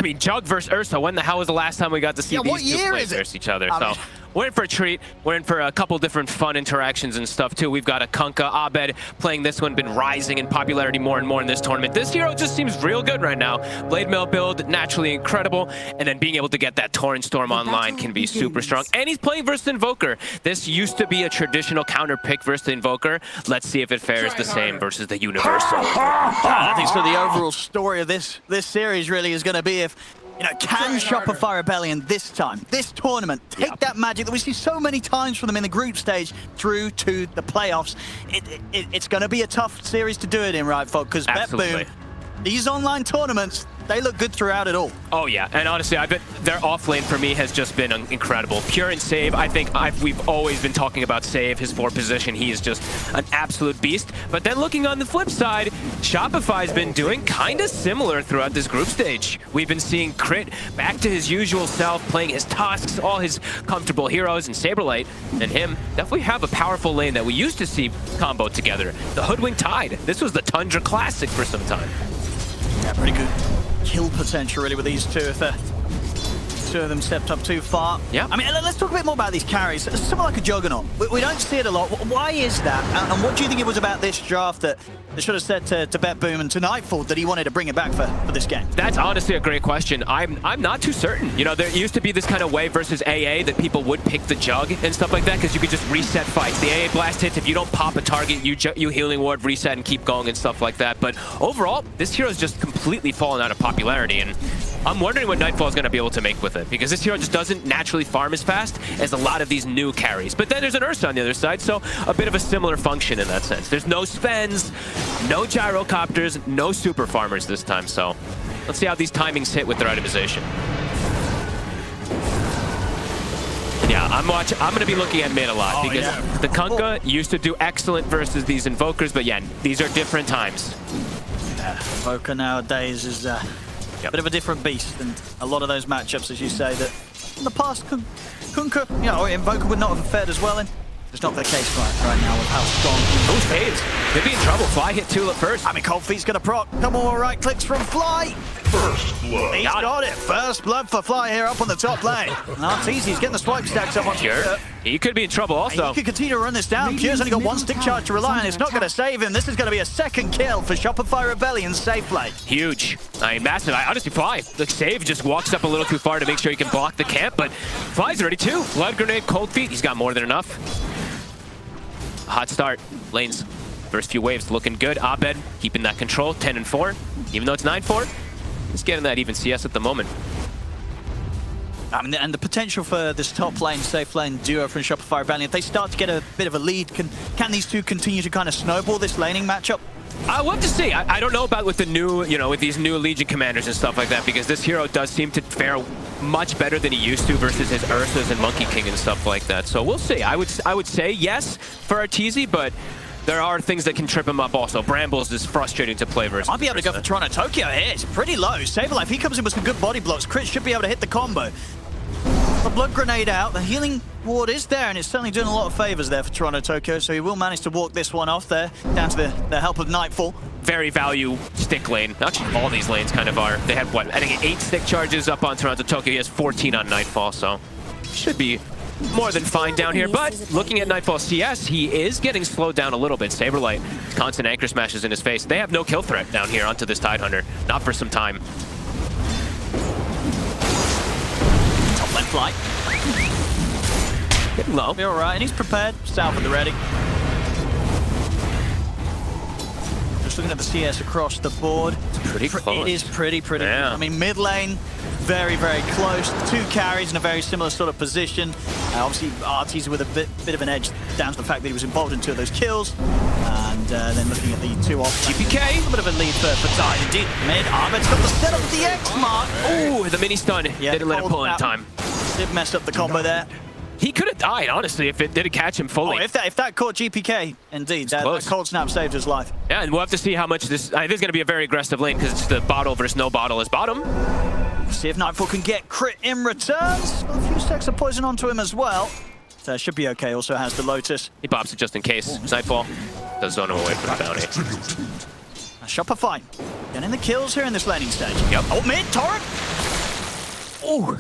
I mean, Jug versus Ursa, when the hell was the last time we got to see these two play versus each other? So we're in for a treat. We're in for a couple different fun interactions and stuff too. We've got a Kunkka, Abed playing this one, been rising in popularity more and more in this tournament. This hero just seems real good right now. Blade Mail build, naturally incredible, and then being able to get that Torrent Storm online can be super strong. And he's playing versus Invoker. This used to be a traditional counter pick versus Invoker. Let's see if it fares the same versus the Universal. I think so. The overall story of this series really is going to be if, you know, can Shopify Rebellion this time, this tournament, take that magic that we see so many times from them in the group stage through to the playoffs. It's going to be a tough series to do it in, right, folks? Because Bet Boom, these online tournaments, they look good throughout it all. Oh yeah, and honestly, I bet their offlane for me has just been incredible. Pure and Save, I think we've always been talking about Save, his 4 position. He is just an absolute beast. But then looking on the flip side, Shopify's been doing kind of similar throughout this group stage. We've been seeing Crit back to his usual self, playing his Tusks, all his comfortable heroes, and Saberlight and him definitely have a powerful lane that we used to see combo together. The Hoodwink Tide. This was the Tundra Classic for some time. Yeah, pretty good kill potential really with these two if two of them stepped up too far. Yeah. I mean, let's talk a bit more about these carries. Someone like a Juggernaut. We don't see it a lot. Why is that? And what do you think it was about this draft that they should have said to Bet Boom and to Nightfall that he wanted to bring it back for this game? That's honestly a great question. I'm not too certain. You know, there used to be this kind of way versus AA that people would pick the Jug and stuff like that because you could just reset fights. The AA blast hits, if you don't pop a target, you healing ward, reset, and keep going and stuff like that. But overall, this hero's just completely fallen out of popularity, and I'm wondering what Nightfall is going to be able to make with it, because this hero just doesn't naturally farm as fast as a lot of these new carries. But then there's an Ursa on the other side, so a bit of a similar function in that sense. There's no Svens, no Gyrocopters, no super farmers this time, so let's see how these timings hit with their itemization. Yeah, I'm going to be looking at mid a lot because the Kunkka used to do excellent versus these Invokers, but yeah, these are different times. Invoker nowadays is a bit of a different beast than a lot of those matchups, as you say, that in the past, Kunkka, you know, or Invoker would not have fared as well in. It's not the case right now with how strong he is. Fades. They'd be in trouble. Fly hit Tulip first. I mean, Cold Feet's going to proc. Couple more right clicks from Fly. First blood. He's got it. First blood for Fly here up on the top lane. Not easy. He's getting the swipe stacks up on Pure. He could be in trouble also. He could continue to run this down. Pure's only got 1 stick charge to rely on. It's not going to save him. This is going to be a second kill for Shopify Rebellion's safe lane. Huge. I mean, massive. Honestly, Fly, the save just walks up a little too far to make sure he can block the camp, but Fly's ready too. Blood Grenade, Cold Feet. He's got more than enough. Hot start. Lanes, first few waves looking good. Abed keeping that control, 10 and 4. Even though it's 9-4, he's getting that even CS at the moment. I mean, and the potential for this top lane, safe lane duo from Shopify Rebellion, if they start to get a bit of a lead, can these two continue to kind of snowball this laning matchup? I'll have to see. I don't know about with the new, you know, with these new Legion commanders and stuff like that, because this hero does seem to fare much better than he used to versus his Ursas and Monkey King and stuff like that. So we'll see. I would say yes for Arteezy, but there are things that can trip him up also. Brambles is frustrating to play versus. Might be able to go for Toronto Tokyo here. It's pretty low. Saberlife, he comes in with some good body blocks. Crit should be able to hit the combo. The blood grenade out. The healing ward is there, and it's certainly doing a lot of favors there for Toronto Tokyo, so he will manage to walk this one off there, down to the help of Nightfall. Very value stick lane. Actually, all these lanes kind of are. They had, what, I think 8 stick charges up on Toronto Tokyo. He has 14 on Nightfall, so should be more than fine down here. But looking at Nightfall CS, he is getting slowed down a little bit. Saberlight, constant anchor smashes in his face. They have no kill threat down here onto this Tidehunter. Not for some time. Top lane Fly. Getting low. Be alright, and he's prepared. South at the ready. Just looking at the CS across the board. It's pretty close. It is pretty yeah. I mean, mid lane, very, very close. 2 carries in a very similar sort of position. Obviously, Arteezy with a bit of an edge down to the fact that he was involved in 2 of those kills. And then looking at the 2 off. gpk. A bit of a lead for Tide. Indeed, mid. Abed's got the setup of the X mark. Ooh, the mini stun. Yeah, didn't let him pull in time. Did mess up the combo there. He could have died, honestly, if it didn't catch him fully. Oh, if that caught gpk, indeed, that cold snap saved his life. Yeah, and we'll have to see how much this... this is going to be a very aggressive lane because it's the bottle versus no bottle is bottom. See if Nightfall can get crit in returns. A few stacks of poison onto him as well. So should be okay. Also has the Lotus. He pops it just in case. Nightfall does zone him away from the bounty. Shopify getting the kills here in this laning stage. Yep. Oh, mid, Torrent. Ooh.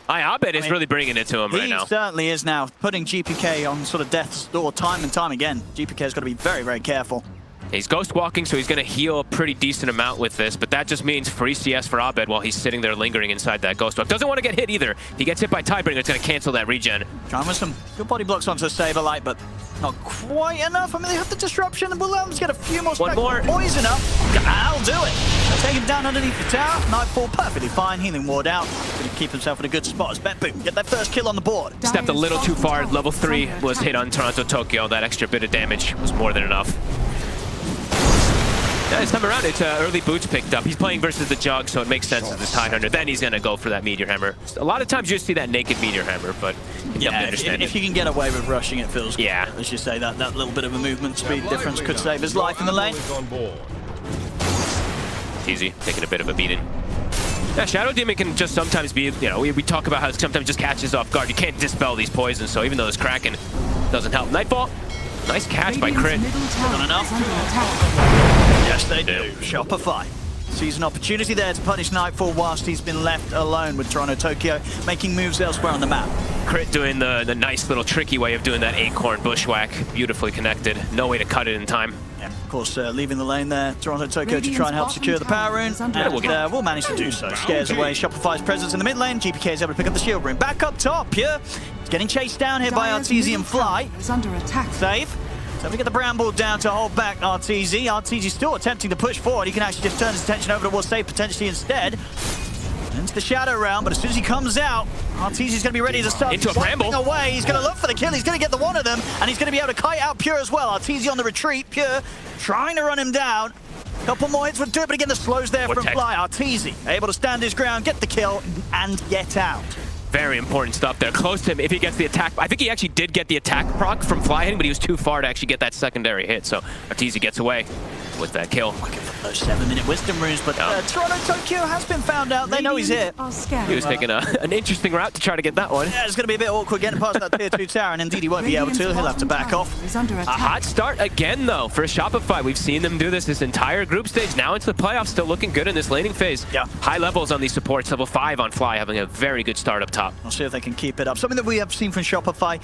Abed is really bringing it to him right now. He certainly is now, putting GPK on sort of death's door time and time again. GPK's got to be very, very careful. He's ghost walking, so he's going to heal a pretty decent amount with this, but that just means free CS for Abed while he's sitting there lingering inside that ghost walk. Doesn't want to get hit either. If he gets hit by Tidebringer, it's going to cancel that regen. Trying with some good body blocks onto Saberlight, but not quite enough. I mean, they have the disruption, and we'll let them get a few more One more. poison up. I'll do it. Take him down underneath the tower. Nightfall perfectly fine. Healing ward out. Going to keep himself in a good spot as Betboom get that first kill on the board. Stepped a little too far. Level 3 was hit on Toronto Tokyo. That extra bit of damage was more than enough. Yeah, this time around, it's early boots picked up. He's playing versus the Jug, so it makes sense as this Tidehunter. Then he's going to go for that Meteor Hammer. A lot of times you just see that naked Meteor Hammer, but you have to understand if you can get away with rushing, it feels good. Yeah. Let's just say that little bit of a movement speed difference could save his life in the lane. It's easy, taking a bit of a beating. Yeah, Shadow Demon can just sometimes be, you know, we talk about how it sometimes just catches off guard. You can't dispel these poisons, so even though it's Kraken, doesn't help. Nightfall, nice catch by Crit. Not enough. Yes, they do. Shopify sees an opportunity there to punish Nightfall whilst he's been left alone with Toronto Tokyo, making moves elsewhere on the map. Crit doing the nice little tricky way of doing that acorn bushwhack. Beautifully connected. No way to cut it in time. Yeah, of course, leaving the lane there, Toronto Tokyo to try and help secure the power rune, and we'll manage to do so. Scares away Shopify's presence in the mid lane. GPK is able to pick up the shield rune. Back up top, Pure. It's getting chased down here by Artesian Fly. Save. So we get the Bramble down to hold back RTZ. RTZ still attempting to push forward. He can actually just turn his attention over towards Save potentially instead. Into the Shadow Realm, but as soon as he comes out, RTZ's going to be ready to start into a Bramble. Away. He's going to look for the kill. He's going to get the one of them, and he's going to be able to kite out Pure as well. RTZ on the retreat. Pure trying to run him down. Couple more hits would do it, but again, the slows there from Fly. RTZ able to stand his ground, get the kill, and get out. Very important stuff there. Close to him if he gets the attack. I think he actually did get the attack proc from Fly hitting, but he was too far to actually get that secondary hit. So Arteezy gets away with that kill. Looking for those 7-minute wisdom runes, but Toronto Tokyo has been found out. They know he's here. He was taking an interesting route to try to get that one. Yeah, it's going to be a bit awkward getting past that tier 2 tower, and indeed he won't be able to. He'll have to back off. A hot start again, though, for Shopify. We've seen them do this entire group stage. Now into the playoffs, still looking good in this laning phase. Yeah. High levels on these supports. Level 5 on Fly, having a very good start up top. We'll see if they can keep it up. Something that we have seen from Shopify,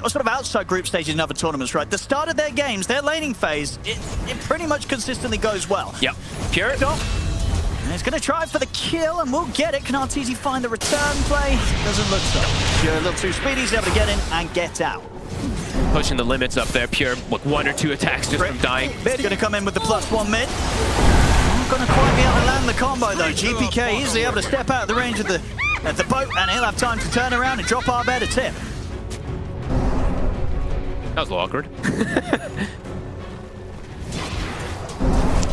sort of outside group stages in other tournaments, right? The start of their games, their laning phase, it pretty much consistently goes well. Yep. Pure. And he's going to try for the kill, and we'll get it. Can RTZ find the return play? Doesn't look so. Pure a little too speedy. He's able to get in and get out. Pushing the limits up there. Pure with 1 or 2 attacks just from dying. He's going to come in with the +1 mid. Not going to quite be able to land the combo, though. GPK easily able to step out of the range of the boat, and he'll have time to turn around and drop Abed a tip. That was a little awkward.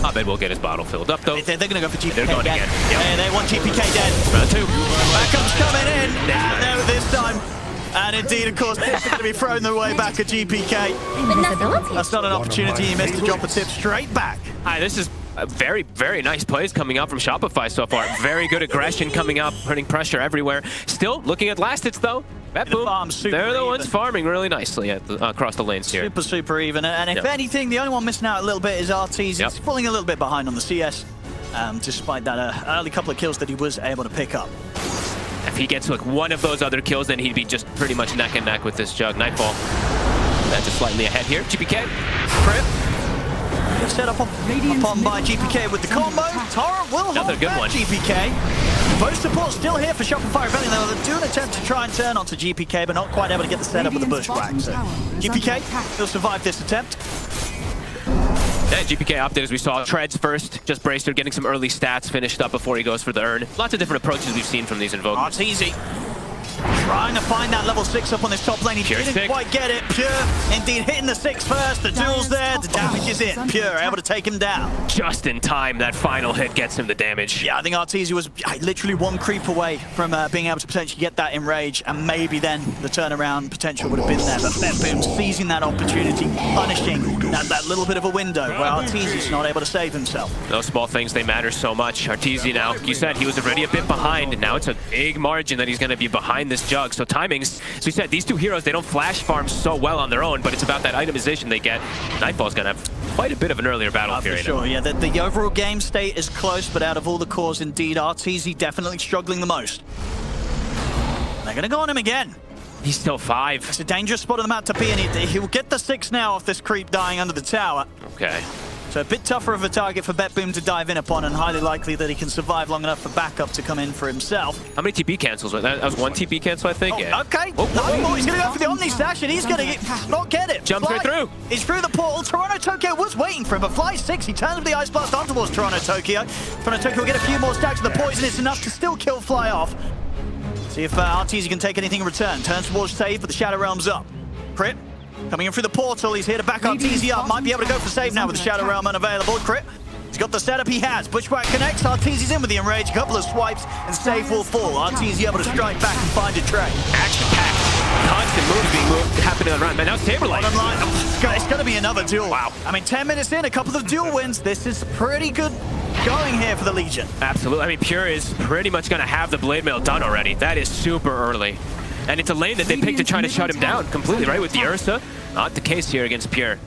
Abed will get his bottle filled up, though. They're going to go for GPK. They're going again. Yep. Yeah, they want GPK dead. Round 2. Backup's coming in. No, this time. And indeed, of course, this is going to be thrown the way back at GPK. That's not an opportunity he missed to drop a tip straight back. Hi, this is very, very nice plays coming out from Shopify so far. Very good aggression coming up, putting pressure everywhere. Still looking at last hits, though. Betboom, they're the ones farming really nicely across the lanes here. Super even. And if anything, the only one missing out a little bit is RTZ. He's falling a little bit behind on the CS, despite that early couple of kills that he was able to pick up. If he gets like one of those other kills, then he'd be just pretty much neck and neck with this Jug. Nightfall. That's just slightly ahead here. GPK. Crip. Set up upon by GPK with the combo. Tara will hold back GPK. Both supports still here for Shopify Rebellion. They'll do an attempt to try and turn onto GPK, but not quite able to get the setup with the bushwhack. So GPK will survive this attempt. Yeah, GPK opted, as we saw, treads first, just Bracer getting some early stats finished up before he goes for the urn. Lots of different approaches we've seen from these invokers. Arteezy trying to find that level 6 up on this top lane. He didn't quite get it. Pure, indeed, hitting the 6 first. The duel's there. The damage is in. Pure able to take him down. Just in time, that final hit gets him the damage. Yeah, I think Arteezy was literally 1 creep away from being able to potentially get that enrage, and maybe then the turnaround potential would have been there. But Betboom seizing that opportunity, punishing that little bit of a window where Arteezy's not able to save himself. Those small things, they matter so much. Arteezy now, you said he was already a bit behind, and now it's a big margin that he's going to be behind this Jug. So timings, as we said, these two heroes, they don't flash farm so well on their own, but it's about that itemization they get. Nightfall's going to have quite a bit of an earlier battle period. For sure, yeah. The overall game state is close, but out of all the cores, indeed, Arteezy definitely struggling the most. They're going to go on him again. He's still 5. It's a dangerous spot on the map to be in. He'll get the 6 now off this creep dying under the tower. Okay. So a bit tougher of a target for BetBoom to dive in upon, and highly likely that he can survive long enough for backup to come in for himself. How many TP cancels? That was 1 TP cancel, I think. Oh, Yeah. okay. Oh, No, he's going to go for the Omni Stash, and he's going to not get it. Jumps right through. He's through the portal. Toronto Tokyo was waiting for him, but Fly 6, he turns with the Ice Blast on towards Toronto Tokyo. Toronto Tokyo will get a few more stacks of the poison. It's enough to still kill Fly off. See if RTZ can take anything in return. Turns towards save, but the Shadow Realm's up. Crit coming in through the portal. He's here to back RTZ up. Might be able to go for save now with the Shadow Realm unavailable. Crit. He's got the setup he has. Bushwhack connects. RTZ's in with the Enrage. A couple of swipes and save will fall. RTZ able to strike back and find a trade. Action-packed. Constant moves being happening on the run. Man, now Saberlight. Bottom line, it's going to be another duel. Wow. I mean, 10 minutes in, a couple of duel wins. This is pretty good going here for the Legion. Absolutely. I mean, Pure is pretty much going to have the Blade Mail done already. That is super early. And it's a lane that they picked to try to shut him down completely, right? With the Ursa. Not the case here against Pure.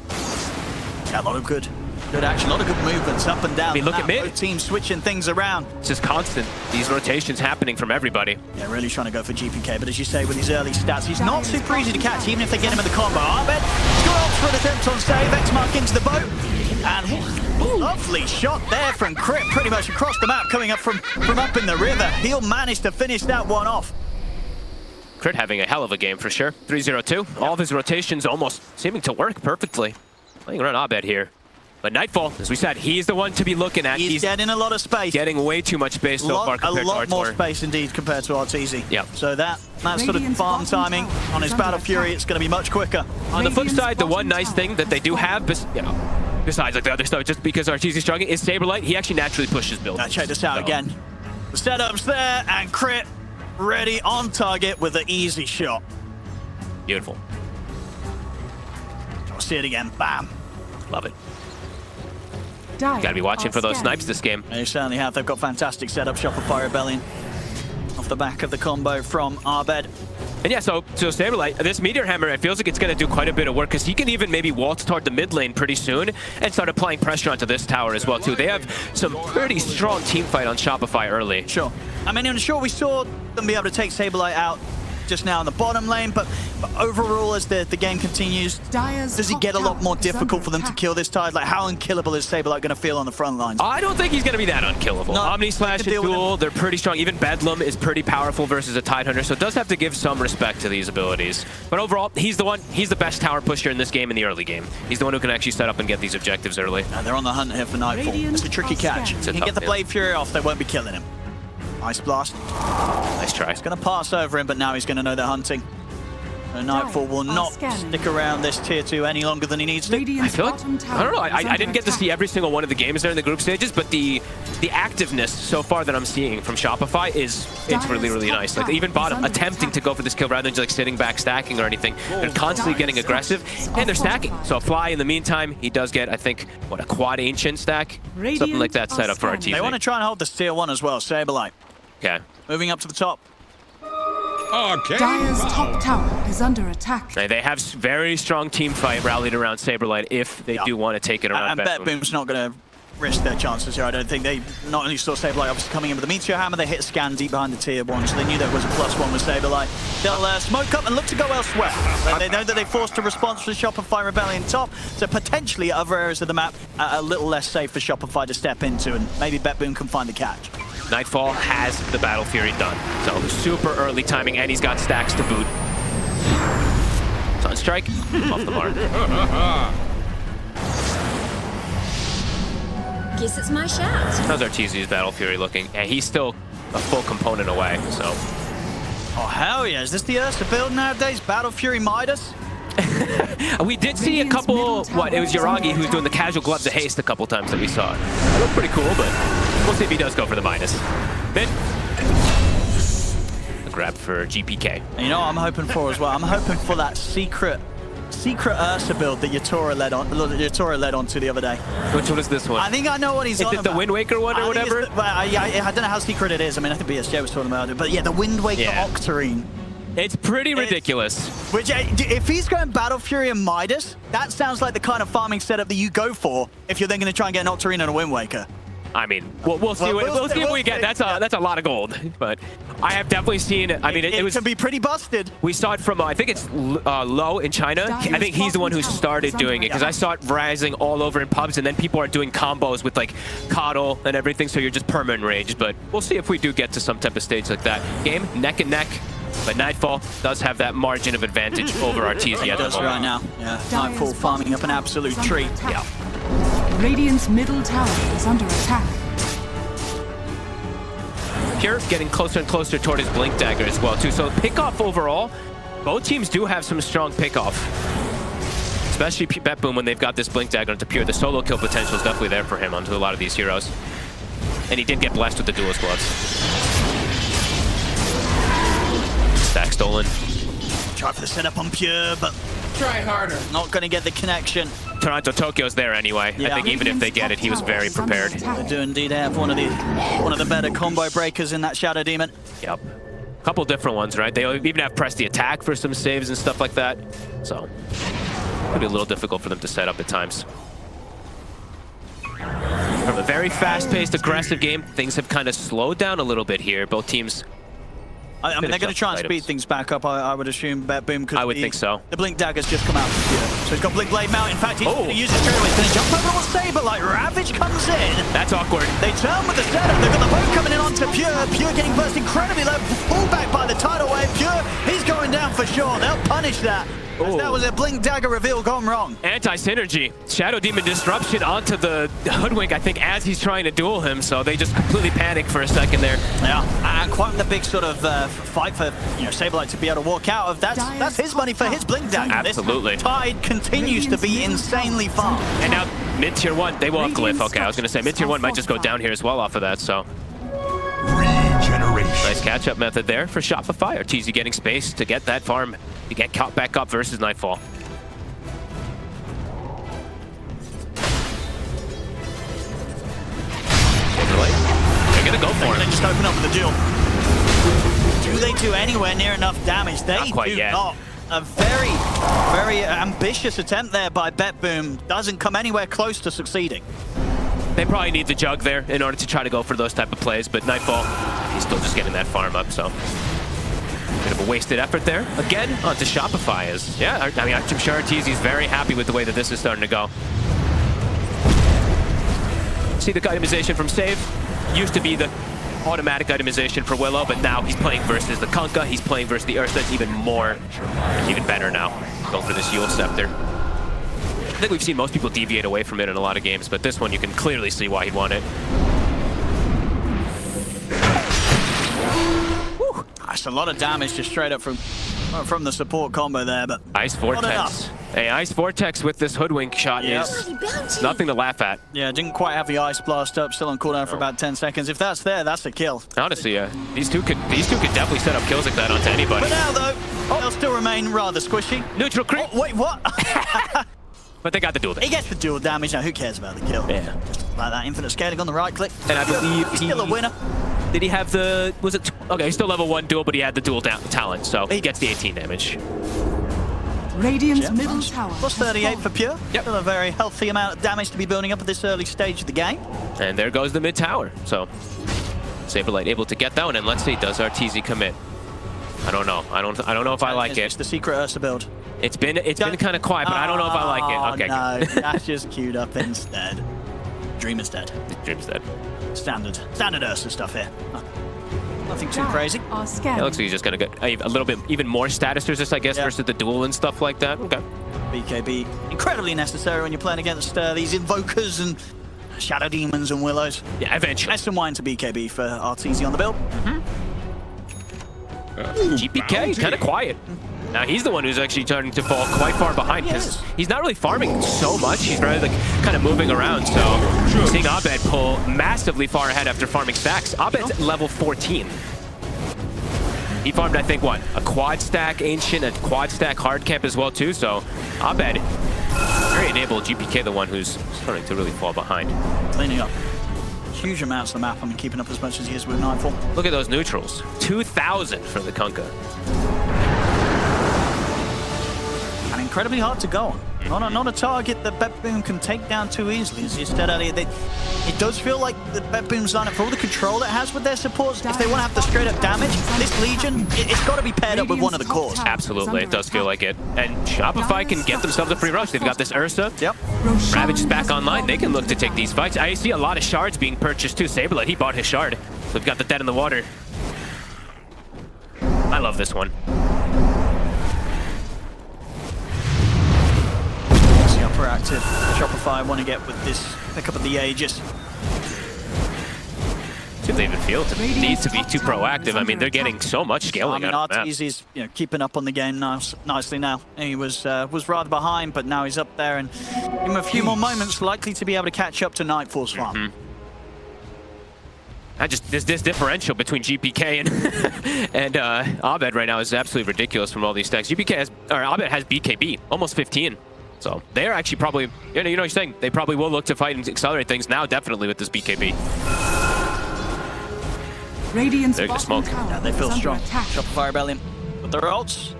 Yeah, a lot of good action, a lot of good movements up and down. I mean, look at mid. Both teams switching things around. It's just constant. These rotations happening from everybody. Yeah, really trying to go for GPK, but as you say, with his early stats, he's not super easy to catch, even if they get him in the combo. Arbed, he's got off for an attempt on save. X-Mark into the boat. And lovely shot there from Crit, pretty much across the map, coming up from up in the river. He'll manage to finish that one off. Crit having a hell of a game for sure. 3-0-2. All of his rotations almost seeming to work perfectly. Playing around Abed here. But Nightfall, as we said, he's the one to be looking at. He's getting a lot of space. Getting way too much space so far compared to A lot more Artor. space indeed compared to Arteezy. Yep. So that sort of farm timing on his Battle Fury, it's going to be much quicker. On the flip side, the one nice thing that they do have, besides like the other stuff, just because Arteezy's struggling, is Saberlight. He actually naturally pushes build. Now check this out again. The setup's there, and Crit ready on target with an easy shot. Beautiful. We'll see it again. Bam. Love it. Gotta be watching for those snipes this game. They certainly have. They've got fantastic setup. Shopify Rebellion off the back of the combo from Arbed. And yeah, so Saberlight, this Meteor Hammer, it feels like it's going to do quite a bit of work because he can even maybe waltz toward the mid lane pretty soon and start applying pressure onto this tower as well, too. They have some pretty strong team fight on Shopify early. Sure. I mean, I'm sure we saw them be able to take Saberlight out just now in the bottom lane, but overall, as the game continues, does it get a lot more difficult for them to kill this tide? Like, how unkillable is Saberlight going to feel on the front lines? I don't think he's going to be that unkillable. No, Omni Slash and Duel, they're pretty strong. Even Bedlam is pretty powerful versus a Tide Hunter, so it does have to give some respect to these abilities. But overall, he's the best tower pusher in this game in the early game. He's the one who can actually set up and get these objectives early. And they're on the hunt here for Nightfall. It's a tricky catch. He can get the Blade Fury off, they won't be killing him. Ice Blast. Nice try. It's going to pass over him, but now he's going to know they're hunting. And Nightfall will not stick around this tier 2 any longer than he needs to. I feel like, I don't know, I didn't get to see every single one of the games there in the group stages, but the activeness so far that I'm seeing from Shopify it's really, really nice. Like even bottom attempting to go for this kill rather than just like sitting back stacking or anything. They're constantly getting aggressive and they're stacking. So Fly in the meantime, he does get, I think, what, a quad ancient stack? Something like that set up for our team. They want to try and hold this tier 1 as well, Saberlight. Okay. Moving up to the top. Okay. Dire's top tower is under attack. They have very strong team fight rallied around Saberlight if they do want to take it around. And BetBoom's not going to risk their chances here. I don't think they not only saw Saberlight obviously coming in with the Meteor Hammer, they hit a scan deep behind the tier 1, so they knew there was a +1 with Saberlight. They'll smoke up and look to go elsewhere. They know that they forced a response for Shopify Rebellion top, so potentially other areas of the map are a little less safe for Shopify to step into, and maybe BetBoom can find the catch. Nightfall has the Battle Fury done. So super early timing, and he's got stacks to boot. Sunstrike, off the mark. Guess it's my shout. How's Arteezy's Battle Fury looking? And he's still a full component away, so. Oh, hell yeah. Is this the Ursa build nowadays? Battle Fury Midas? We did see a couple, it was Yuragi who's doing the casual gloves of haste a couple times that we saw. It looked pretty cool, but we'll see if he does go for the minus. Mid. A grab for GPK. And you know what I'm hoping for as well? I'm hoping for that secret Ursa build that Yatora led on to the other day. Which one is this one? I think I know what he's on about. Is it the Wind Waker one or whatever? I don't know how secret it is. I mean, I think BSJ was talking about it. But yeah, the Wind Waker Octarine. It's pretty ridiculous. Which, if he's going Battle Fury and Midas, that sounds like the kind of farming setup that you go for if you're then going to try and get an Octarine and a Wind Waker. I mean, we'll see. We'll see what we get. That's a lot of gold. But I have definitely seen. I mean, it can be pretty busted. We saw it from I think it's Low in China. I think he's the one who started doing it because I saw it rising all over in pubs, and then people are doing combos with like Coddle and everything. So you're just perma enraged. But we'll see if we do get to some type of stage like that. Game neck and neck. But Nightfall does have that margin of advantage over RTZ at the moment. Right now. Yeah. Nightfall farming up an absolute treat. Yeah. Radiant's middle tower is under attack. Pure getting closer and closer toward his Blink Dagger as well, too. So pick-off overall, both teams do have some strong pick-off. Especially Bet Boom when they've got this Blink Dagger onto Pure. The solo kill potential is definitely there for him onto a lot of these heroes. And he did get blessed with the dual squads. Stack stolen. Try for the setup on Pure, but try harder. Not going to get the connection. Toronto Tokyo's there anyway. Yeah. I think even if they get it, he was very prepared. They do indeed have one of the better combo breakers in that Shadow Demon. Yep. Couple different ones, right? They even have press the attack for some saves and stuff like that. So it'll be a little difficult for them to set up at times. From a very fast-paced, aggressive game, things have kind of slowed down a little bit here. Both teams. I mean, they're going to try and speed things back up, I would assume, Bet Boom. I would think so. The Blink Dagger's just come out. So he's got Blink Blade Mount. In fact, he's going to use it straight away. He's going to jump over on Saber like Ravage comes in. That's awkward. They turn with the setup. They've got the boat coming in onto Pure. Pure getting burst incredibly low. Pulled back by the tidal wave. Pure, he's going down for sure. They'll punish that. As that was a Blink Dagger reveal gone wrong. Anti-synergy. Shadow Demon disruption onto the Hoodwink, I think, as he's trying to duel him. So they just completely panic for a second there. Yeah, quite the big sort of fight for Saberlight to be able to walk out of. That's his money for his Blink Dagger. Absolutely. This tide continues to be insanely fun. And now mid-tier 1, they will have Glyph. Okay, I was going to say mid-tier 1 might just go down here as well off of that, so. Regeneration. Nice catch-up method there for Shopify. RTZ getting space to get that farm, to get caught back up versus Nightfall. They're going to go for it. They just open up with the duel. Do they do anywhere near enough damage? They Not quite yet. Not. A very, very ambitious attempt there by Bet Boom. Doesn't come anywhere close to succeeding. They probably need the jug there in order to try to go for those type of plays, but Nightfall, he's still just getting that farm up, so. Bit of a wasted effort there. Again, onto Shopify is, yeah, I mean, I'm sure RTZ's very happy with the way that this is starting to go. See the itemization from Save. Used to be the automatic itemization for Willow, but now he's playing versus the Kunkka, he's playing versus the Ursa. It's even more, even better now. Going for this Yule Scepter. I think we've seen most people deviate away from it in a lot of games, but this one you can clearly see why he'd want it. Whew. That's a lot of damage just straight up from the support combo there, but Ice Vortex. Hey, Ice Vortex with this Hoodwink shot is nothing to laugh at. Yeah, didn't quite have the Ice Blast up, still on cooldown for about 10 seconds. If that's there, that's a kill. Honestly, yeah. These two could definitely set up kills like that onto anybody. But now, though, they'll still remain rather squishy. Neutral creep. Oh, wait, what? But they got the duel damage. He gets the dual damage. Now, who cares about the kill? Yeah. Just like that infinite scaling on the right click. And I believe he's still a winner. Did he have the, was it, okay, he's still level 1 duel, but he had the dual talent, so he gets the 18 damage. Radiant's middle tower Plus 38 for Pure. Yep. Still a very healthy amount of damage to be building up at this early stage of the game. And there goes the mid tower. So Saberlight able to get that one, and let's see, does RTZ commit? I don't know. I don't know if I like it. It's the secret Ursa build. It's been kind of quiet, but I don't know if I like it. Okay. No, that's just queued up instead. Dream instead. Dream's dead. Standard Ursa stuff here. Nothing too crazy. It looks like he's just gonna get a little bit even more status resist, I guess, versus the duel and stuff like that. Okay. BKB incredibly necessary when you're playing against these invokers and shadow demons and willows. Yeah, eventually. Nice and wine to BKB for RTZ on the build. gpk, kind of quiet. Now he's the one who's actually starting to fall quite far behind because he's not really farming so much. He's rather like kind of moving around. So seeing Abed pull massively far ahead after farming stacks. Abed's level 14. He farmed, I think, what? A quad stack Ancient, a quad stack hard camp as well too. So Abed, very enabled. gpk the one who's starting to really fall behind. Cleaning up huge amounts of the map. I mean, keeping up as much as he is with Nightfall. Look at those neutrals. 2,000 for the Kunkka. And incredibly hard to go on. Not a target that BetBoom can take down too easily. As you said earlier, it does feel like the BetBoom's lineup, for all the control it has with their supports, if they want to have the straight up damage, this Legion, it's got to be paired up with one of the cores. Absolutely, it does feel like it. And Shopify can get themselves a free rush. They've got this Ursa. Yep. Ravage is back online. They can look to take these fights. I see a lot of shards being purchased too. Saberlight, he bought his shard. So we've got the dead in the water. I love this one. Proactive Shopify want to get with this pickup of the Aegis. Do they even feel to need to be too proactive? I mean, they're getting so much scaling out of the map. He's keeping up on the game nicely now. He was rather behind, but now he's up there, and give him a few more moments, likely to be able to catch up to Nightfall's farm. This differential between gpk and Abed right now is absolutely ridiculous from all these stacks. Abed has BKB, almost 15. So they're actually probably, you know what you're saying, they probably will look to fight and accelerate things now, definitely with this BKB. Radiant's they're gonna smoke. Yeah, they feel strong. Shopify Rebellion with their ults.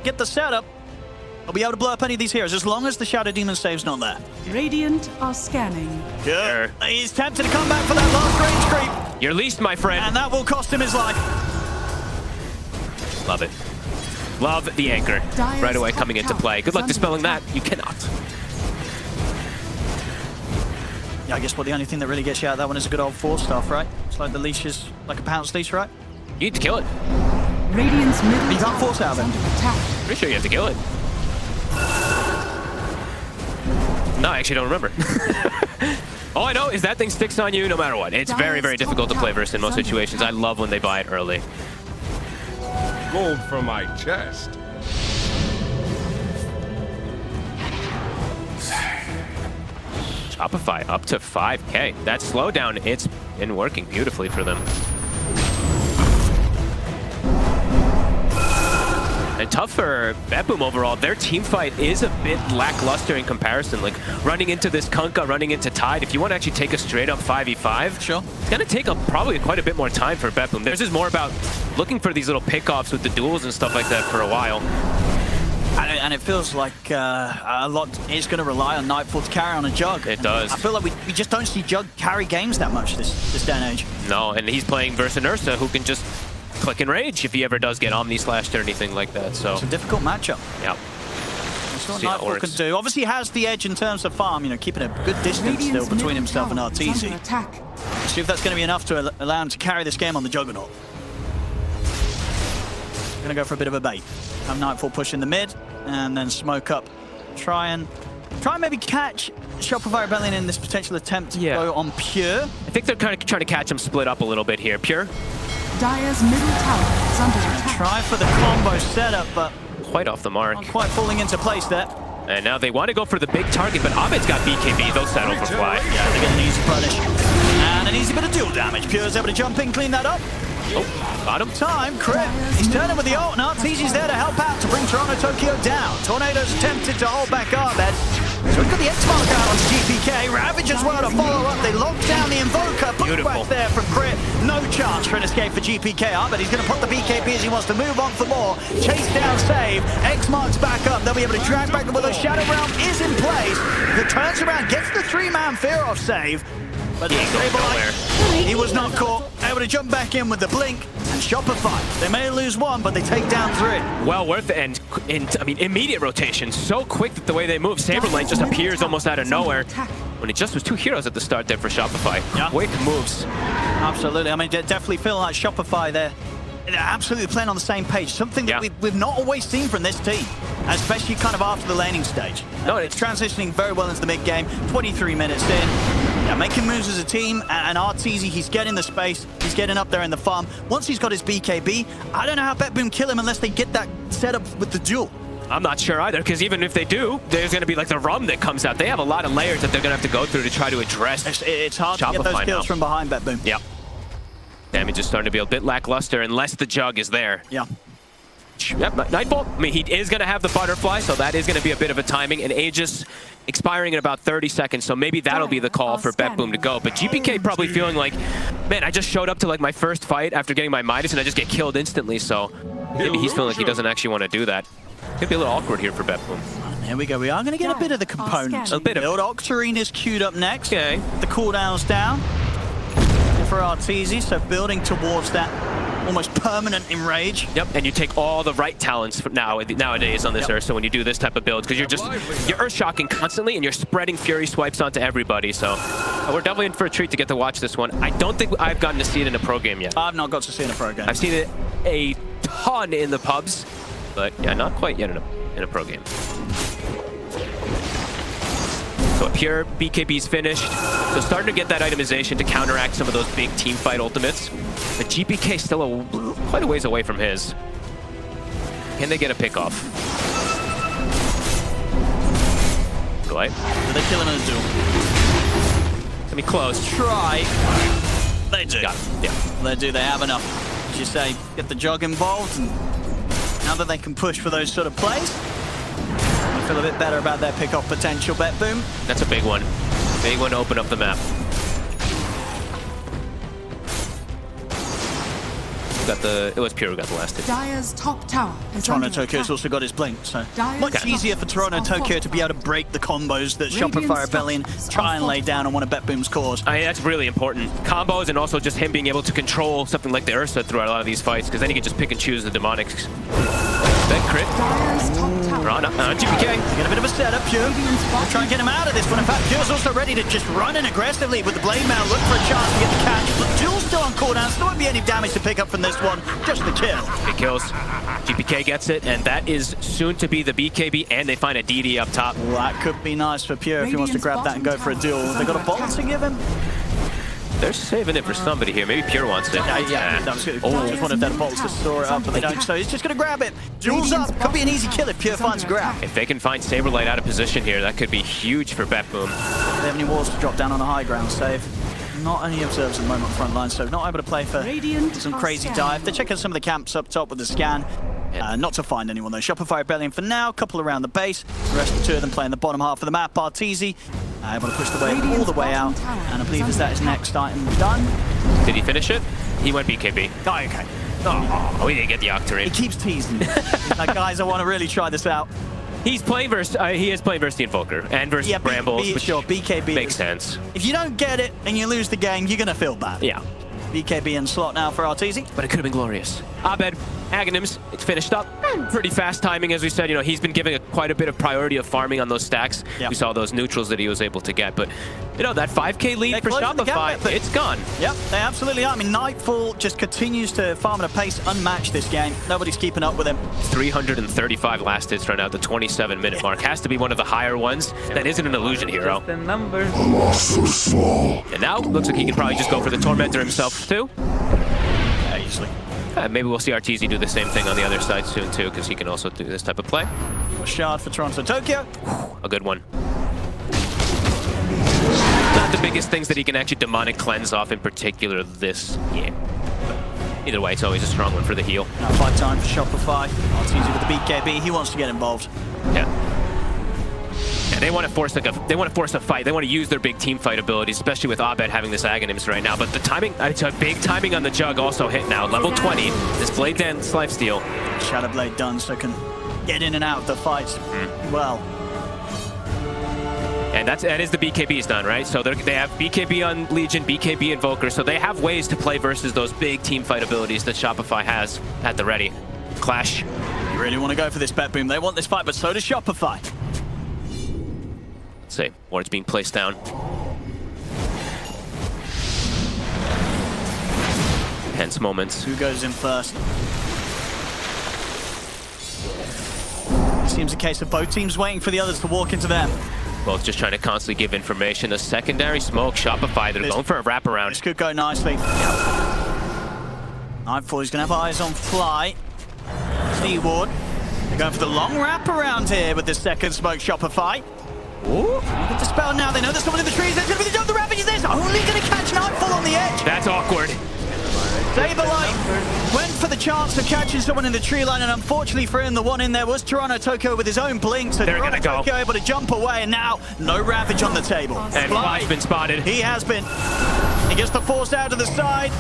Get the setup. They'll be able to blow up any of these heroes as long as the Shadow Demon save's not there. Radiant are scanning. Good. He's tempted to come back for that last range creep. Your least, my friend. And that will cost him his life. Love it. Love the anchor right away coming into play. Good luck dispelling that. You cannot. Yeah, I guess the only thing that really gets you out of that one is a good old force stuff, right? It's like the leash is like a pounce leash, right? You need to kill it. Radiant's middle you can't force out of it. Pretty sure you have to kill it. No, I actually don't remember. All I know is that thing sticks on you no matter what. It's very, very difficult to play versus in most situations. I love when they buy it early. Gold from my chest. Shopify up to 5K. That slowdown, it's been working beautifully for them. And tough for BetBoom overall. Their team fight is a bit lackluster in comparison. Like running into this Kunkka, running into Tide. If you want to actually take a straight up 5v5, sure, it's going to take probably quite a bit more time for BetBoom. Theirs is more about looking for these little pickoffs with the duels and stuff like that for a while. And it feels like a lot is going to rely on Nightfall to carry on a Jug. It does. I feel like we just don't see Jug carry games that much this day and age. No, and he's playing versus an Ursa who can just click and rage if he ever does get Omni-slashed or anything like that. So it's a difficult matchup. Yeah. That's what Nightfall can do. Obviously, he has the edge in terms of farm, keeping a good distance still between himself and RTZ. See if that's going to be enough to allow him to carry this game on the Juggernaut. Going to go for a bit of a bait. Have Nightfall push in the mid, and then smoke up. Try and maybe catch Shopify Rebellion in this potential attempt to go on Pure. I think they're kind of trying to catch him split up a little bit here. Pure. Dire's middle tower is under attack. Try for the combo setup, but quite off the mark. Not quite falling into place there. And now they want to go for the big target, but Abed's got BKB. They'll settle for fly. Yeah, they get an easy punish. And an easy bit of dual damage. Pure's able to jump in, clean that up. Oh, got him. Time, Crit. He's turning with the ult, and RTZ's there to help out to bring Toronto Tokyo down. Tornado's tempted to hold back Abed. So we've got the X-Mark out onto gpk. Ravage as well to follow up. They lock down the Invoker. Put back there from Crit. No chance for an escape for gpk. Abed, he's going to put the BKB as he wants to move on for more. Chase down, save. X-Mark's back up. They'll be able to drag back the Willow. Shadow Realm is in place. Who turns around, gets the 3-man fear off save. But he was not caught. Able to jump back in with the blink and Shopify. They may lose one, but they take down 3. Well worth it, and I mean, immediate rotation. So quick that the way they move. Saberlight just appears almost out of nowhere. When it just was 2 heroes at the start there for Shopify. Yeah. Quick moves. Absolutely. I mean, definitely feeling like Shopify there. They're absolutely playing on the same page. Something that we've not always seen from this team, especially kind of after the laning stage. No, it's transitioning very well into the mid game. 23 minutes in. Yeah, making moves as a team, and RTZ, he's getting the space, he's getting up there in the farm. Once he's got his BKB, I don't know how BetBoom kill him unless they get that set up with the duel. I'm not sure either, because even if they do, there's going to be like the rum that comes out. They have a lot of layers that they're going to have to go through to try to address. It's hard to get those kills from behind BetBoom. Yep. Damage is starting to be a bit lackluster unless the Jug is there. Yeah. Yep, Nightfall, I mean, he is going to have the butterfly, so that is going to be a bit of a timing. And Aegis expiring in about 30 seconds, so maybe that'll be the call for BetBoom to go. But gpk probably feeling like, man, I just showed up to like my first fight after getting my Midas and I just get killed instantly, so maybe he's feeling like he doesn't actually want to do that. Could be a little awkward here for BetBoom. Here we go. We are going to get a bit of the components. A bit of Build. Octarine is queued up next. Okay. The cooldown's down for Arteezy, so building towards that almost permanent enrage. Yep, and you take all the right talents nowadays on this Ursa when you do this type of build, because you're Earth shocking constantly and you're spreading Fury swipes onto everybody. So we're definitely in for a treat to get to watch this one. I don't think I've gotten to see it in a pro game yet. I've not got to see it in a pro game. I've seen it a ton in the pubs, but yeah, not quite yet in a pro game. So pure BKB's finished. So starting to get that itemization to counteract some of those big team fight ultimates. But gpk still quite a ways away from his. Can they get a pick off? Right. Did they kill him in a duel? It's gonna be close. Try. They do. Got it. Yeah. They do. They have enough. As you say, get the jug involved, and now that they can push for those sort of plays, I feel a bit better about their pick-off potential. Bet boom. That's a big one. Big one to open up the map. It was pure who got the last hit. Dire's top tower is Toronto under Tokyo's attack. also got his blink, so Dire's much easier for Toronto Tokyo to be able to break the combos that Shopify Rebellion try and lay down on one of Bet Boom's cores. I mean, that's really important. Combos and also just him being able to control something like the Ursa throughout a lot of these fights, because then he can just pick and choose the demonics. That crit. Dire's top tower. Run up. gpk. Get a bit of a setup, Pure. Try and get him out of this one. In fact, Pure's also ready to just run in aggressively with the blade mail, look for a chance to get the catch. But Duel's still on cooldown, so there won't be any damage to pick up from this one. Just the kill. It kills. gpk gets it, and that is soon to be the BKB, and they find a DD up top. Well, that could be nice for Pure if he wants to grab that and go for a duel. They got a bolt to give him? They're saving it for somebody here. Maybe Pure wants it. Yeah, that was good. Oh, just wanted that bolt to store it up, but they don't, so he's just going to grab it. Duel's up. Could be an easy kill if Pure finds a grab. If they can find Saberlight out of position here, that could be huge for Bet Boom. They have any walls to drop down on the high ground save. Not any observers at the moment front line, so not able to play for some crazy dive. They're checking some of the camps up top with the scan. Not to find anyone though. Shopify Rebellion for now, couple around the base. The rest of the two of them playing the bottom half of the map. Arteezy able to push the wave all the way out. And I believe is that his next item done. Did he finish it? He went BKB. Oh, okay. Oh, he didn't get the Octarine. He keeps teasing. He's like, guys, I want to really try this out. He's playing versus he is playing versus the Invoker and versus Brambles, which sure, BKB makes sense. If you don't get it and you lose the game, you're gonna feel bad. Yeah. BKB in slot now for Arteezy. But it could have been glorious. Abed, Aghanims, it's finished up. Pretty fast timing, as we said. You know, he's been giving quite a bit of priority of farming on those stacks. Yep. We saw those neutrals that he was able to get. But, you know, that 5K lead for Shopify, it's gone. Yep, they absolutely are. I mean, Nightfall just continues to farm at a pace unmatched this game. Nobody's keeping up with him. 335 last hits right now, the 27-minute mark. Has to be one of the higher ones. That isn't an illusion hero. The numbers. And now, looks like he can probably just go for the Tormentor himself, too. Yeah, easily. Maybe we'll see Arteezy do the same thing on the other side soon, too, because he can also do this type of play. Shard for Toronto Tokyo. A good one. Not the biggest things that he can actually demonic cleanse off in particular this game. But either way, it's always a strong one for the heal. Now fight time for Shopify. Arteezy with the BKB. He wants to get involved. Yeah. Yeah, they want to force a fight. They want to use their big team fight abilities, especially with Abed having this Aghanims right now. But the timing, it's a big timing on the jug also hit now. Level 20, this Blade Dance Lifesteal. Shadow Blade done, so can get in and out of the fights well. And that is the BKB's done, right? So they have BKB on Legion, BKB Invoker, so they have ways to play versus those big team fight abilities that Shopify has at the ready. Clash. You really want to go for this, Bet Boom. They want this fight, but so does Shopify. Let's see, ward's being placed down. Tense moments. Who goes in first? Seems a case of both teams waiting for the others to walk into them. Both just trying to constantly give information. A secondary smoke, Shopify, they're going for a wraparound. This could go nicely. Nightfall, he's going to have eyes on Fly. Steve Ward. They're going for the long wraparound here with this second smoke, Shopify. Ooh. Get the spell now. They know there's someone in the trees. There's going to be the jump. The Ravage is this. Only going to catch Nightfall on the edge. That's awkward. Saberlight went for the chance of catching someone in the tree line, and unfortunately for him, the one in there was Toronto Tokyo with his own blink. So Toronto Tokyo able to jump away, and now no Ravage on the table. And Fly's been spotted. He has been. He gets the force out to the side.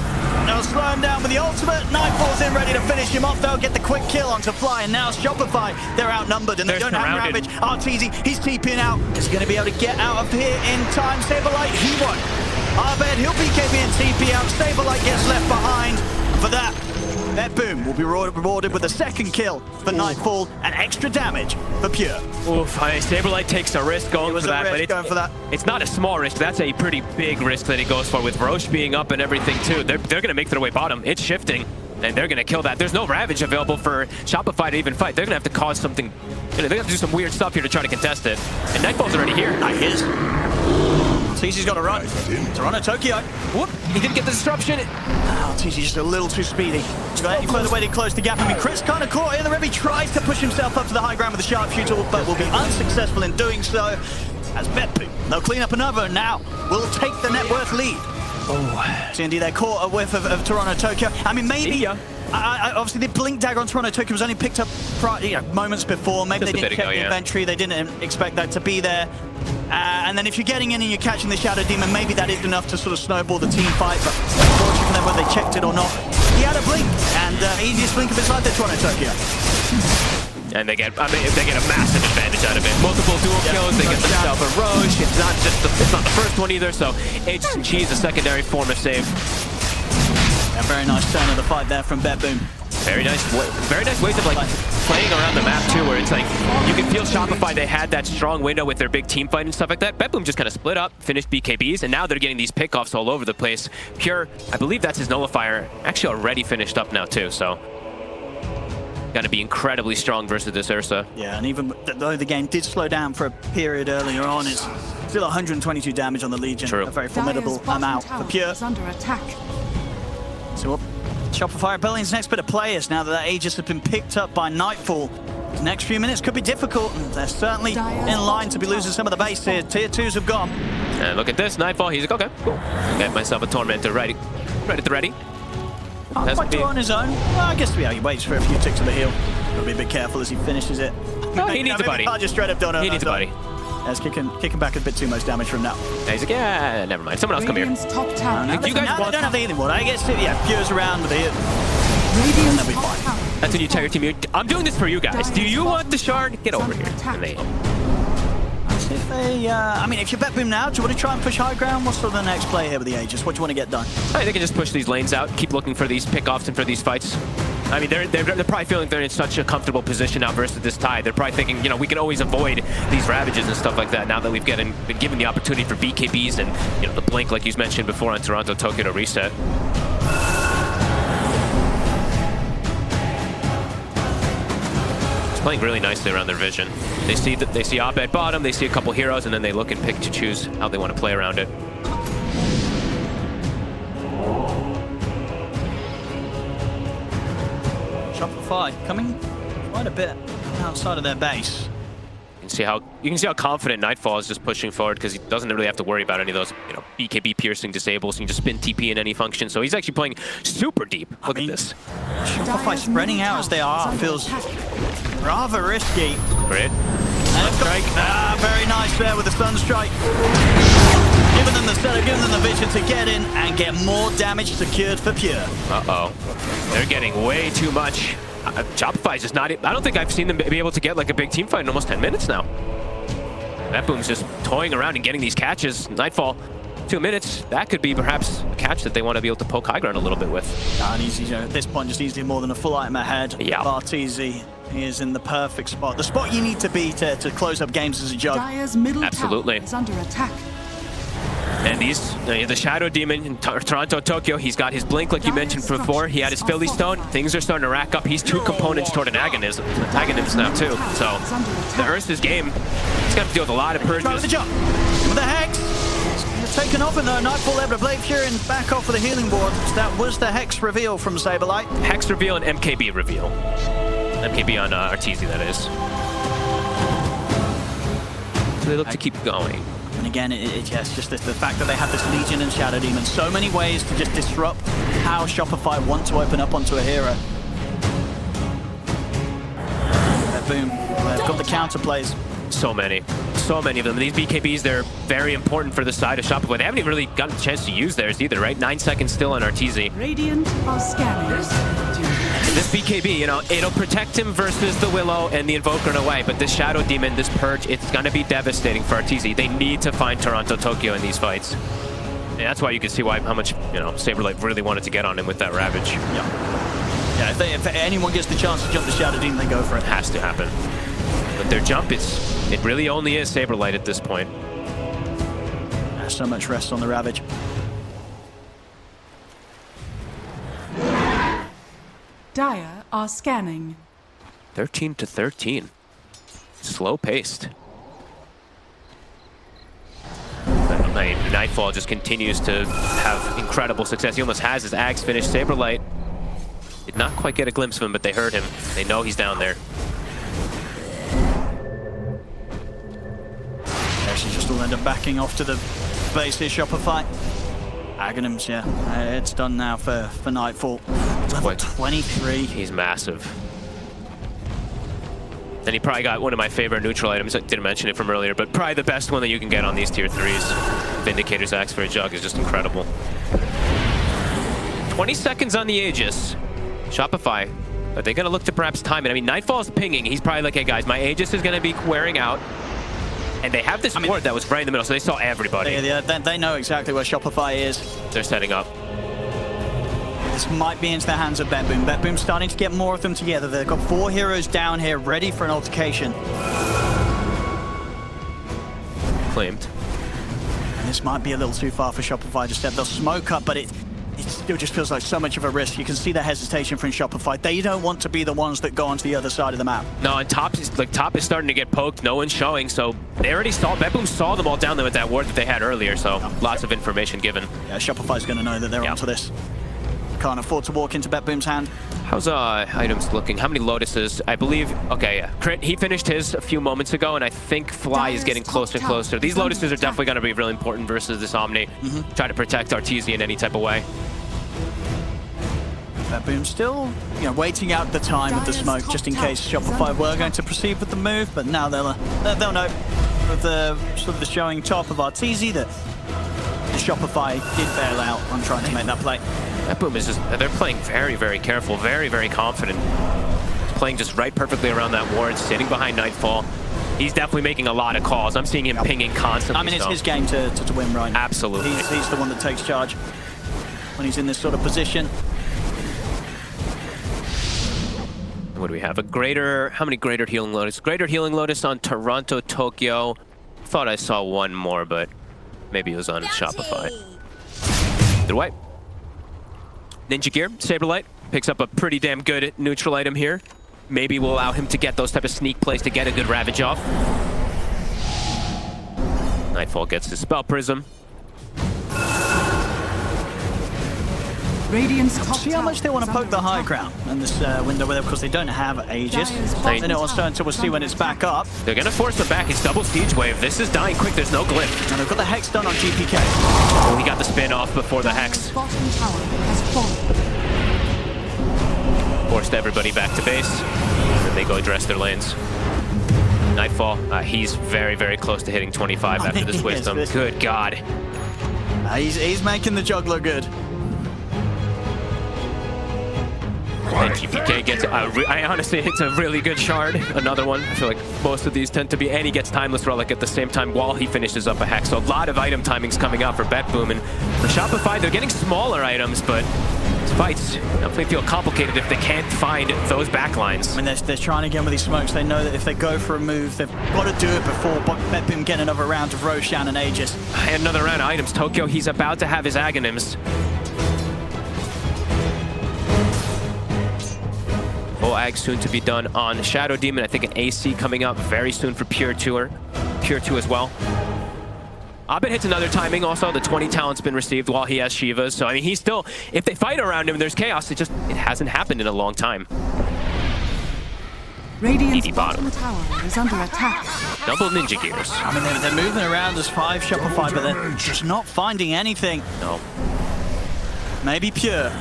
They'll slow him down with the ultimate. Nightfall's in, ready to finish him off. They'll get the quick kill onto Fly, and now Shopify, they're outnumbered, and they don't have Ravage. Arteezy, he's TPing out. Is he going to be able to get out of here in time? Saberlight, he won't. Abed, he'll BKB and TP out. Saberlight gets left behind. For that Boom will be rewarded with a second kill for Nightfall and extra damage for Pure. Oof, Saberlight takes a risk going for that, it's not a small risk. That's a pretty big risk that he goes for with Roche being up and everything too. They're going to make their way bottom. It's shifting, and they're going to kill that. There's no Ravage available for Shopify to even fight. They're going to have to cause something. They're going to have to do some weird stuff here to try to contest it. And Nightfall's already here. He is. TC's got to run. Toronto-Tokyo. Whoop, he didn't get the disruption. TC's just a little too speedy. He's got any further way to close the gap. I mean, Chris kind of caught here. The Revy tries to push himself up to the high ground with the sharpshooter, but will be unsuccessful in doing so. As Betpu, they'll clean up another, and now will take the net worth lead. Oh, so indeed, they caught a whiff of Toronto-Tokyo. I mean, maybe... obviously, the Blink Dagger on Toronto-Tokyo was only picked up moments before. Maybe they didn't check the inventory. They didn't expect that to be there. And then if you're getting in and you're catching the Shadow Demon, maybe that is enough to sort of snowball the team fight. But unfortunately, whether they checked it or not, he had a blink, and easiest blink of his life, the Toronto-Tokyo. And they get a massive advantage out of it. Multiple dual kills, they get themselves a Roche. It's not the first one either, so H and Cheese, a secondary form of save. A very nice turn of the fight there from Betboom. Very nice ways of playing around the map too, where it's like you can feel Shopify. They had that strong window with their big team fight and stuff like that. Betboom just kind of split up, finished BKBs, and now they're getting these pickoffs all over the place. Pure, I believe that's his nullifier, actually already finished up now too. So got to be incredibly strong versus this Ursa. Yeah, and even though the game did slow down for a period earlier on, it's still 122 damage on the Legion. True. A very formidable amount for Pure. Under attack. So Shopify Rebellion's next bit of players, now that Aegis has been picked up by Nightfall. The next few minutes could be difficult, and they're certainly in line to be losing some of the base here. Tier 2s have gone. And look at this, Nightfall, he's like, okay, cool. Get myself a Tormentor right at the ready. Quite on his own. Well, I guess he waits for a few ticks of the heel. Gotta be a bit careful as he finishes it. No, he needs a buddy. I just straight up don't know. He needs a buddy. That's kicking back a bit too much damage from now. And he's like, yeah, never mind. Someone else come here. Top tower. You guys don't have the healing ward. I guess, Pure's around with it. Radiant's That'll be top fine. tower. That's when you tell your team, I'm doing this for you guys. Do you want the shard? Get over here. And they... If they, I mean, if you Betboom now, do you want to try and push high ground? What's sort of the next play here with the Aegis? What do you want to get done? I think they can just push these lanes out, keep looking for these pickoffs and for these fights. I mean, they're probably feeling they're in such a comfortable position now versus this Tide. They're probably thinking, we can always avoid these Ravages and stuff like that now that we've been given the opportunity for BKBs and, the blink, like you mentioned before, on Toronto-Tokyo to reset. It's playing really nicely around their vision. They see Abed bottom, they see a couple heroes, and then they look and pick to choose how they want to play around it. Shopify coming quite a bit outside of their base. You can see how confident Nightfall is just pushing forward because he doesn't really have to worry about any of those, BKB piercing disables. He can just spin TP in any function. So he's actually playing super deep. Look at this. Shopify spreading out as they are feels rather risky. Great. Sunstrike. Very nice there with the Sunstrike. Giving them the setup, giving them the vision to get in and get more damage secured for Pure. Uh-oh. They're getting way too much. Shopify's just not... I don't think I've seen them be able to get like a big team fight in almost 10 minutes now. Betboom's just toying around and getting these catches. Nightfall, 2 minutes. That could be perhaps a catch that they want to be able to poke high ground a little bit with. And he's, at this point, just easily more than a full item ahead. Yeah. Arteezy, he is in the perfect spot. The spot you need to be to close up games as a jug. Dire's middle Absolutely. tower is under attack. And the Shadow Demon in Toronto-Tokyo, he's got his blink like you mentioned before. He had his Philly Stone. Things are starting to rack up. He's 2 components toward an agonism now too. So the Ursa's game, he's got to deal with a lot of purges. Try with the jump. With the Hex. It's taken off in the Nightfall able to blade Fury and back off with the healing ward. That was the Hex reveal from Saberlight. Hex reveal and MKB reveal. MKB on Arteezy, that is. So they look to keep going. And again, it's just the fact that they have this Legion and Shadow Demon. So many ways to just disrupt how Shopify want to open up onto a hero. Boom. They've got the counter plays. So many so many of them. These BKBs, they're very important for the side of Shopify. They haven't even really gotten a chance to use theirs either, right? 9 seconds still on RTZ. Radiant are scanning. This BKB, you know, it'll protect him versus the Willow and the Invoker in a way, but this Shadow Demon, this Purge, it's going to be devastating for RTZ. They need to find Toronto Tokyo in these fights. And that's why you can see how much, you know, Saberlight really wanted to get on him with that Ravage. Yeah, if anyone gets the chance to jump the Shadow Demon, they go for it. Has to happen. But their jump, it really only is Saberlight at this point. There's so much rest on the Ravage. Dire are scanning. 13 to 13. Slow paced. Nightfall just continues to have incredible success. He almost has his Axe finished. Saberlight did not quite get a glimpse of him, but they heard him. They know he's down there. Actually, just will end up backing off to the base here, Shopify. Aghanims, yeah. It's done now for Nightfall. Level 23. He's massive. And he probably got one of my favorite neutral items. I didn't mention it from earlier, but probably the best one that you can get on these tier 3s. Vindicator's Axe for a Jug is just incredible. 20 seconds on the Aegis. Shopify, are they going to look to perhaps time it? I mean, Nightfall's pinging. He's probably like, hey guys, my Aegis is going to be wearing out. And they have this ward that was right in the middle, so they saw everybody. They know exactly where Shopify is. They're setting up. This might be into the hands of BetBoom. BetBoom's starting to get more of them together. They've got 4 heroes down here ready for an altercation. Claimed. And this might be a little too far for Shopify to step. They'll smoke up, but it still just feels like so much of a risk. You can see the hesitation from Shopify. They don't want to be the ones that go onto the other side of the map. No, and top is starting to get poked. No one's showing, so they already saw. BetBoom saw them all down there with that ward that they had earlier, so lots of information given. Yeah, Shopify's going to know that they're onto this. Can't afford to walk into BetBoom's hand. How's items looking? How many Lotuses? I believe, okay, yeah. Crit, he finished his a few moments ago, and I think Fly is getting closer and closer. These Lotuses are definitely going to be really important versus this Omni. Try to protect RTZ in any type of way. BetBoom still, waiting out the time with the smoke, just in case Shopify were going to proceed with the move, but now they'll know with the sort of the showing top of RTZ that Shopify did bail out on trying to make that play. BetBoom is just, they're playing very, very careful, very, very confident. Playing just right perfectly around that ward, sitting behind Nightfall. He's definitely making a lot of calls. I'm seeing him pinging constantly. I mean, it's his game to win right now. Absolutely. He's the one that takes charge when he's in this sort of position. What do we have? How many Greater Healing Lotus? Greater Healing Lotus on Toronto, Tokyo. Thought I saw one more, but maybe it was on Shopify. Either way. Ninja Gear, Saberlight, picks up a pretty damn good neutral item here. Maybe will allow him to get those type of sneak plays to get a good Ravage off. Nightfall gets his Spell Prism. Radiant's top See how much they want to poke the high ground in this window with them, because they don't have Aegis. Then it will start until we'll see when it's back up. They're going to force them back. It's double Siege Wave. This is dying quick. There's no glyph. And they've got the Hex done on GPK. Oh, he got the spin off before the Hex. Bottom tower has fallen. Forced everybody back to base. And they go address their lanes. Nightfall, he's very, very close to hitting 25 after this Wisdom. Good God. He's making the juggler good. And gpk gets, I honestly, it's a really good shard. Another one. I feel like most of these tend to be, and he gets Timeless Relic at the same time while he finishes up a Hex. So a lot of item timings coming up for BetBoom. And for Shopify, they're getting smaller items, but these fights definitely feel complicated if they can't find those backlines. I mean, they're trying to get with these smokes. They know that if they go for a move, they've got to do it before BetBoom get another round of Roshan and Aegis. And another round of items. Tokyo, he's about to have his Aghanims. Ag soon to be done on Shadow Demon. I think an AC coming up very soon for Pure 2 as well. Abed hits another timing also. The 20 talent's been received while he has Shivas. So I mean, he's still, if they fight around him, there's chaos. It hasn't happened in a long time. Radiant's bottom tower is under attack. Double Ninja Gears. I mean, they're moving around as 5 Shopify, but they're just not finding anything. No. Maybe Pure.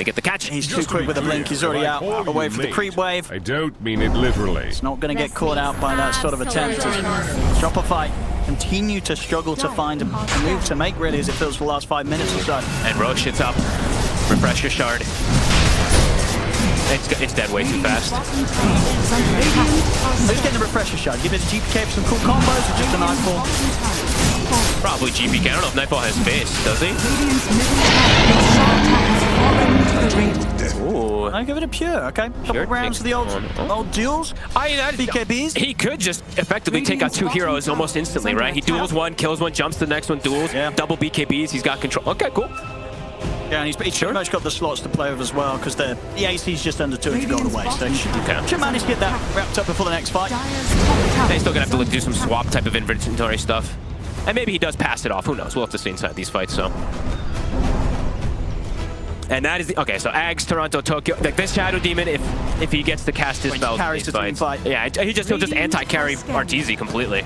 they get the catch? He's too quick with the blink. He's already out, away from the creep wave. I don't mean it literally. It's not going to get caught out by that sort of attempt. Shopify continue to struggle to find a move to make, really, as it feels for the last 5 minutes or so. And Roche hits up. Refresh your shard. It's dead way too fast. Who's getting the refresher shard? Give it to GPK for some cool combos or just a Nightfall? Probably GPK. I don't know if Nightfall has face, does he? Ooh. I'll give it a pure, okay? Couple Pure rounds of the old duels. BKBs. He could just effectively take out 2 heroes almost instantly, right? He duels one, kills one, jumps to the next one, duels. Yeah. Double BKBs. He's got control. Okay, cool. Yeah, and he's pretty much got the slots to play with as well, because the AC's just under 200 gold away, so he should manage to get that wrapped up before the next fight. He's still gonna have to do some swap type of inventory stuff. And maybe he does pass it off. Who knows? We'll have to see inside these fights, so. And that is the... Okay, so Ags, Toronto, Tokyo. Like, this Shadow Demon, if he gets to cast his spells in these fights... Yeah, he'll just anti-carry Arteezy completely.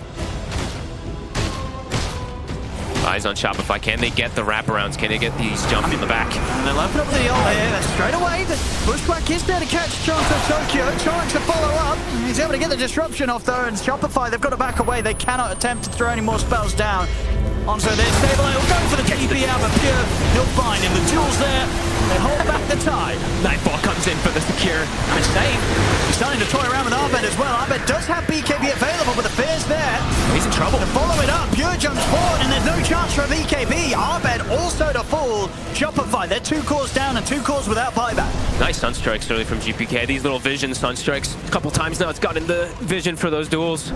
Eyes on Shopify. Can they get the wraparounds? Can they get these jumps in the back? And they'll open up the ult here. Straight away, the pushback is there to catch Toronto, Tokyo. Trying to follow up. He's able to get the disruption off there, and Shopify, they've got to back away. They cannot attempt to throw any more spells down. Onto their stable, he'll go for the TP out, but Pure, he'll find him. The duel's there, they hold back the tide. Nightfall comes in for the secure and save. He's starting to toy around with Arbed as well. Arbed does have BKB available, but the fear's there. He's in trouble. To follow it up, Pure jumps forward, and there's no chance for a BKB. Arbed also to fall. Shopify, they're 2 cores down and 2 cores without buyback. Nice sunstrikes early from GPK. These little vision sunstrikes. A couple times now it's gotten the vision for those duels.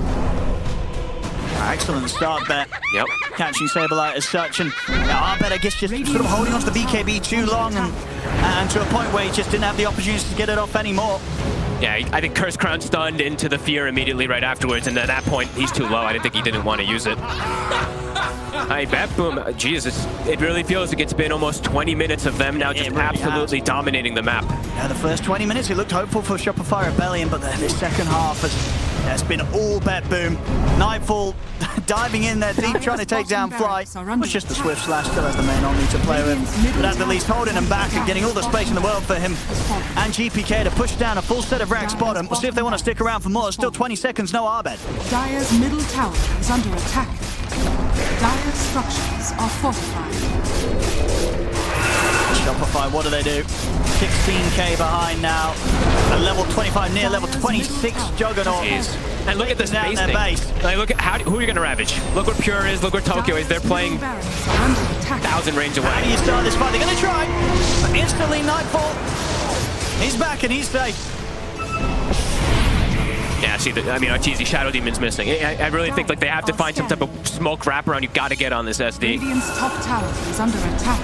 Excellent start there. Yep. Catching Saberlight as such, and Arbed, I guess, just sort of holding on to the BKB too long, and to a point where he just didn't have the opportunity to get it off anymore. Yeah, I think Curse Crown stunned into the fear immediately right afterwards, and at that point, he's too low. I didn't think he didn't want to use it. Hey, Bat Boom, Jesus, it really feels like it's been almost 20 minutes of them now just really absolutely dominating the map. Yeah, the first 20 minutes, it looked hopeful for Shopify Rebellion, but the second half has been all Bat Boom. Nightfall diving in there deep, trying to take down Flight. It's just the Swift Slash still has the main Omni to play with, but at the least holding him back and getting all the space in the world for him and GPK to push down a full set of racks bottom. We'll see if they want to stick around for more. Still 20 seconds, no Arbed. Dire's middle tower is under attack. Dire's structures are fortified. Shopify, what do they do? 16k behind now. A level 25, near level 26 Juggernaut. Jeez. And look at the down spacing. their base. Like, look at who are you going to ravage? Look where Pure is, look where Tokyo is. They're playing 1,000 range away. How do you start this fight? They're going to try. But instantly, Nightfall. He's back and he's safe. Yeah, see, I mean, Arteezy, Shadow Demon's missing. I really think like they have to find some type of smoke wraparound. You've got to get on this SD. Radiant's top tower is under attack.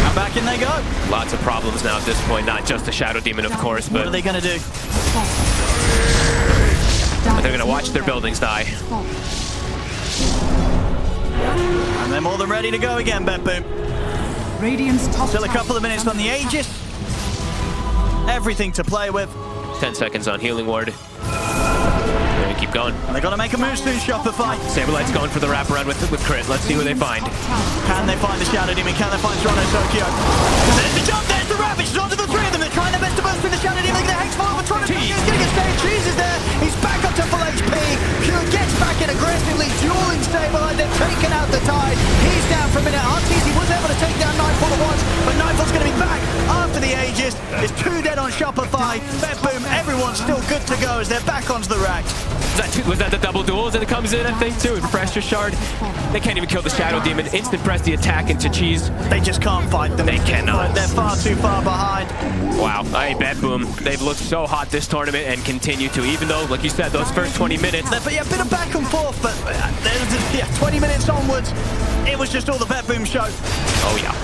And back in they go. Lots of problems now at this point. Not just the Shadow Demon, of course, but... What are they going to do? They're going to watch their buildings die. And they're more than ready to go again, Bet Boom. Radiant's top Still a couple of minutes on the Aegis. Everything to play with. 10 seconds on Healing Ward. They're going to keep going. And they're going to make a move soon, Shopify. Saberlight's going for the wraparound with crit. Let's see who they find. Can they find the Shadow Demon? Can they find Toronto, Tokyo? There's the jump, there's the Ravage. It's onto the 3 of them. They're trying their best to burst through the Shadow Demon. They're going to hex forward. Toronto, Tokyo's going to get saved. Cheese is there. He's back up to full HP. Pure gets back in aggressively, dueling Saberlight. They've taken out the tide. He's down for a minute. Arteezy was able to take down Nightfall at once, but Nightfall's going to be back after the Aegis. There's 2 dead on Shopify. Bet Boom, everyone's still good to go as they're back onto the racks. Was that the double duels that it comes in, I think, too? Refresh your shard. They can't even kill the Shadow Demon. Instant press the attack into Cheese. They just can't fight them. They cannot. They're far too far behind. Wow. Hey, Bet Boom. They've looked so hot this tournament and continue to, even though, like you said, those first 20 minutes. But yeah, a bit of back and forth, but 20 minutes onwards, it was just all the Bet Boom show. Oh, yeah.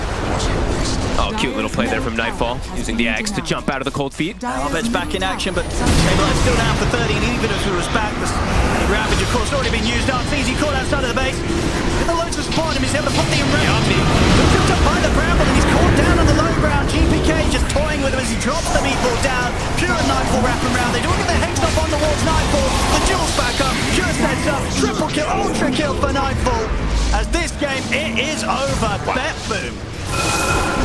Oh, cute little play there from Nightfall, using the Axe to jump out of the cold feet. Arbed's back in action, but Saberlight's still down for 30, and even if it was back, the Ravage, of course, already been used up. Easy caught outside of the base. With the loads of support, he's able to put the Omni. Picked up by the Bramble, and he's caught down on the low ground. GPK just toying with him as he drops the meatball down. Pure and Nightfall wrapping around. They don't get the hex up on the walls. Nightfall, the duel's back up. Pure sets up. Triple kill, ultra kill for Nightfall. As this game, it is over. Bet Boom.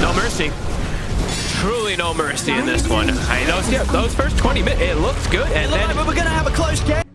No mercy. truly no mercy in this one. Those first 20 minutes, it looked good, and then We're going to have a close game.